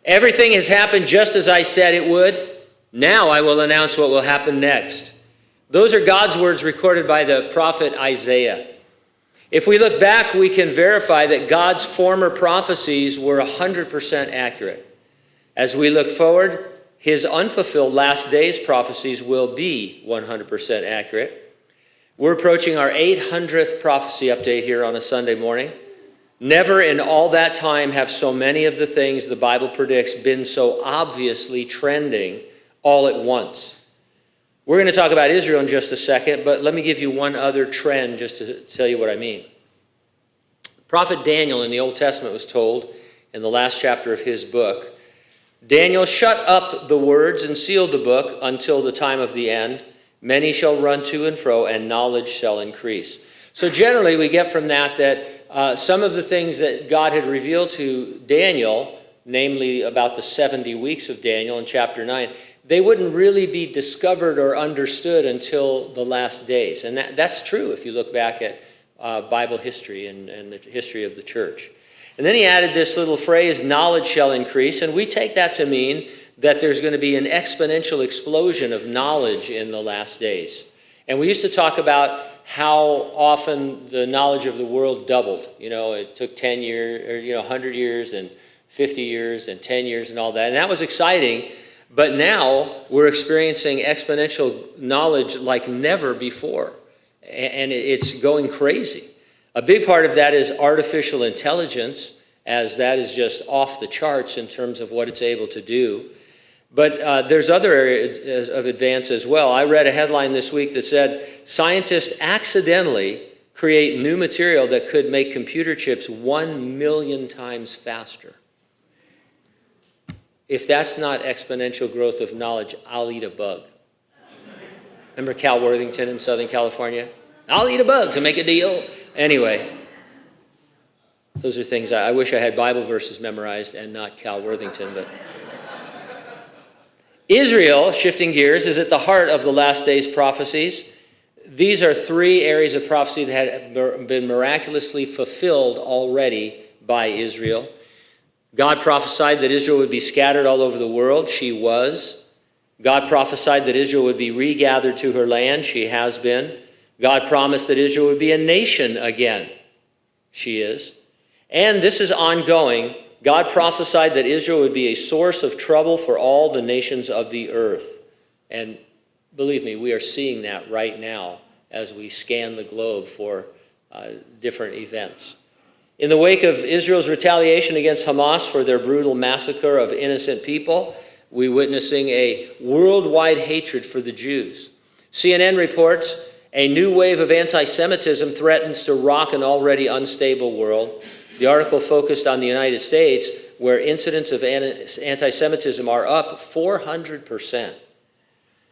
Everything has happened just as I said it would. Now I will announce what will happen next. Those are God's words recorded by the prophet Isaiah. If we look back, we can verify that God's former prophecies were 100% accurate. As we look forward, his unfulfilled last days prophecies will be 100% accurate. We're approaching our 800th prophecy update here on a Sunday morning. Never in all that time have so many of the things the Bible predicts been so obviously trending all at once. We're going to talk about Israel in just a second, but let me give you one other trend just to tell you what I mean. Prophet Daniel in the Old Testament was told in the last chapter of his book, Daniel, shut up the words and seal the book until the time of the end. Many shall run to and fro, and knowledge shall increase. So generally we get from that some of the things that God had revealed to Daniel, namely about the 70 weeks of Daniel in chapter 9, they wouldn't really be discovered or understood until the last days. And that's true if you look back at Bible history and the history of the church. And then he added this little phrase, knowledge shall increase, and we take that to mean that there's going to be an exponential explosion of knowledge in the last days. And we used to talk about how often the knowledge of the world doubled. You know, it took 10 years, or 100 years and 50 years and 10 years and all that. And that was exciting, but now we're experiencing exponential knowledge like never before. And it's going crazy. A big part of that is artificial intelligence, as that is just off the charts in terms of what it's able to do. But there's other areas of advance as well. I read a headline this week that said, scientists accidentally create new material that could make computer chips 1 million times faster. If that's not exponential growth of knowledge, I'll eat a bug. Remember Cal Worthington in Southern California? I'll eat a bug to make a deal. Anyway, those are things I wish I had Bible verses memorized and not Cal Worthington. But Israel, shifting gears, is at the heart of the last days prophecies. These are three areas of prophecy that have been miraculously fulfilled already by Israel. God prophesied that Israel would be scattered all over the world. She was. God prophesied that Israel would be regathered to her land. She has been. God promised that Israel would be a nation again. She is. And this is ongoing. God prophesied that Israel would be a source of trouble for all the nations of the earth. And believe me, we are seeing that right now as we scan the globe for different events. In the wake of Israel's retaliation against Hamas for their brutal massacre of innocent people, we're witnessing a worldwide hatred for the Jews. CNN reports a new wave of anti-Semitism threatens to rock an already unstable world. The article focused on the United States, where incidents of anti-Semitism are up 400%.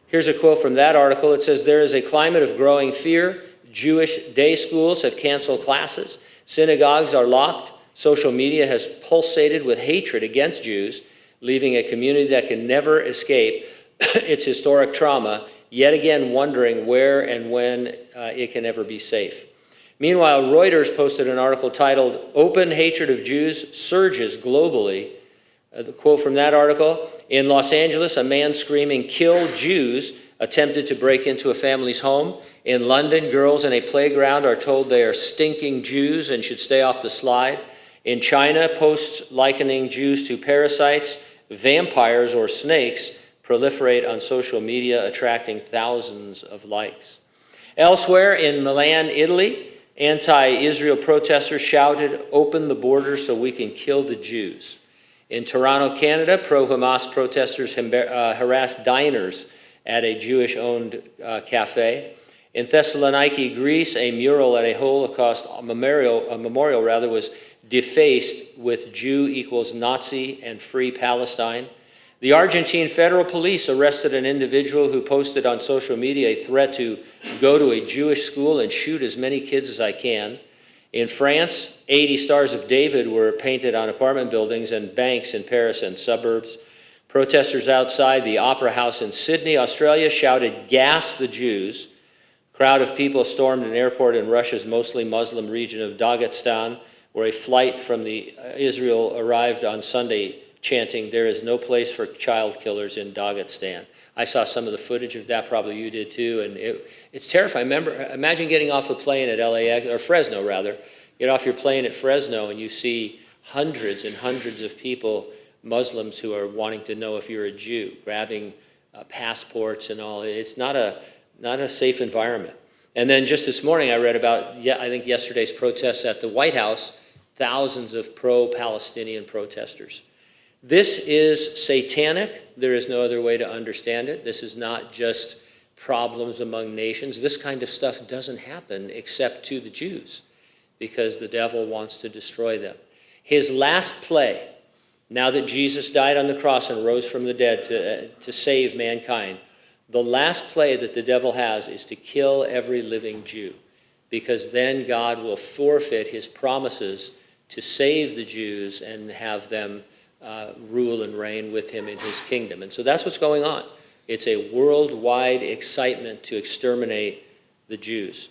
Here's a quote from that article. It says, there is a climate of growing fear. Jewish day schools have canceled classes. Synagogues are locked. Social media has pulsated with hatred against Jews, leaving a community that can never escape its historic trauma, yet again wondering where and when it can ever be safe. Meanwhile, Reuters posted an article titled, Open Hatred of Jews Surges Globally. The quote from that article, in Los Angeles, a man screaming, kill Jews, attempted to break into a family's home. In London, girls in a playground are told they are stinking Jews and should stay off the slide. In China, posts likening Jews to parasites, vampires, or snakes proliferate on social media, attracting thousands of likes. Elsewhere, in Milan, Italy, anti-Israel protesters shouted, open the border so we can kill the Jews. In Toronto, Canada, pro-Hamas protesters harassed diners at a Jewish-owned cafe. In Thessaloniki, Greece, a mural at a Holocaust memorial was defaced with Jew equals Nazi and free Palestine. The Argentine federal police arrested an individual who posted on social media a threat to go to a Jewish school and shoot as many kids as I can. In France, 80 Stars of David were painted on apartment buildings and banks in Paris and suburbs. Protesters outside the Opera House in Sydney, Australia, shouted, gas the Jews. A crowd of people stormed an airport in Russia's mostly Muslim region of Dagestan, where a flight from Israel arrived on Sunday chanting, "There is no place for child killers in Dagestan." I saw some of the footage of that, probably you did too, and it's terrifying. Imagine getting off the plane at LAX, or Fresno rather, get off your plane at Fresno and you see hundreds and hundreds of people, Muslims, who are wanting to know if you're a Jew, grabbing passports and all. It's not a safe environment. And then just this morning I read about, I think yesterday's protests at the White House, thousands of pro-Palestinian protesters. This is satanic. There is no other way to understand it. This is not just problems among nations. This kind of stuff doesn't happen except to the Jews because the devil wants to destroy them. His last play, now that Jesus died on the cross and rose from the dead to save mankind, the last play that the devil has is to kill every living Jew, because then God will forfeit his promises to save the Jews and have them rule and reign with him in his kingdom. And so that's what's going on. It's a worldwide excitement to exterminate the Jews.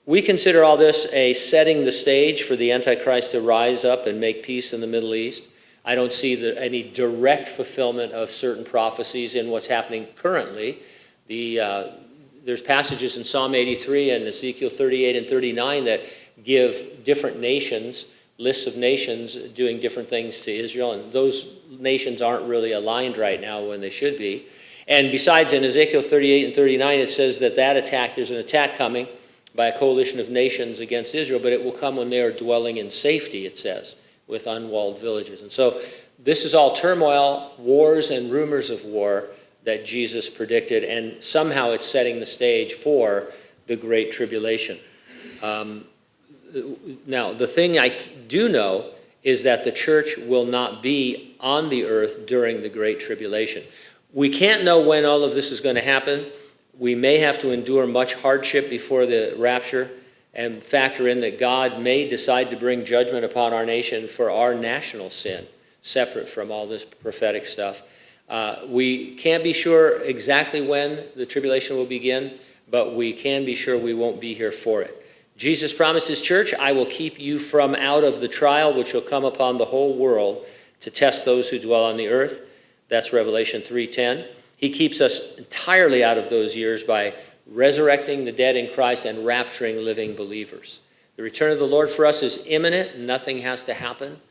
We consider all this a setting the stage for the Antichrist to rise up and make peace in the Middle East. I don't see any direct fulfillment of certain prophecies in what's happening currently. There's passages in Psalm 83 and Ezekiel 38 and 39 that give different nations, lists of nations doing different things to Israel, and those nations aren't really aligned right now when they should be. And besides, in Ezekiel 38 and 39, it says that there's an attack coming by a coalition of nations against Israel, but it will come when they are dwelling in safety, it says, with unwalled villages. And so this is all turmoil, wars, and rumors of war that Jesus predicted, and somehow it's setting the stage for the Great Tribulation. Now, the thing I do know is that the church will not be on the earth during the Great Tribulation. We can't know when all of this is going to happen. We may have to endure much hardship before the rapture and factor in that God may decide to bring judgment upon our nation for our national sin, separate from all this prophetic stuff. We can't be sure exactly when the tribulation will begin, but we can be sure we won't be here for it. Jesus promised his church, "I will keep you from out of the trial which will come upon the whole world to test those who dwell on the earth." That's Revelation 3:10. He keeps us entirely out of those years by resurrecting the dead in Christ and rapturing living believers. The return of the Lord for us is imminent. Nothing has to happen.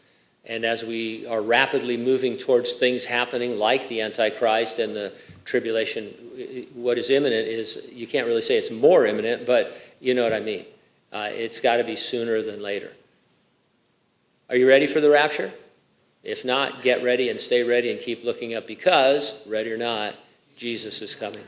And as we are rapidly moving towards things happening like the Antichrist and the tribulation, what is imminent is, you can't really say it's more imminent, but you know what I mean. It's got to be sooner than later. Are you ready for the rapture? If not, get ready and stay ready and keep looking up, because, ready or not, Jesus is coming.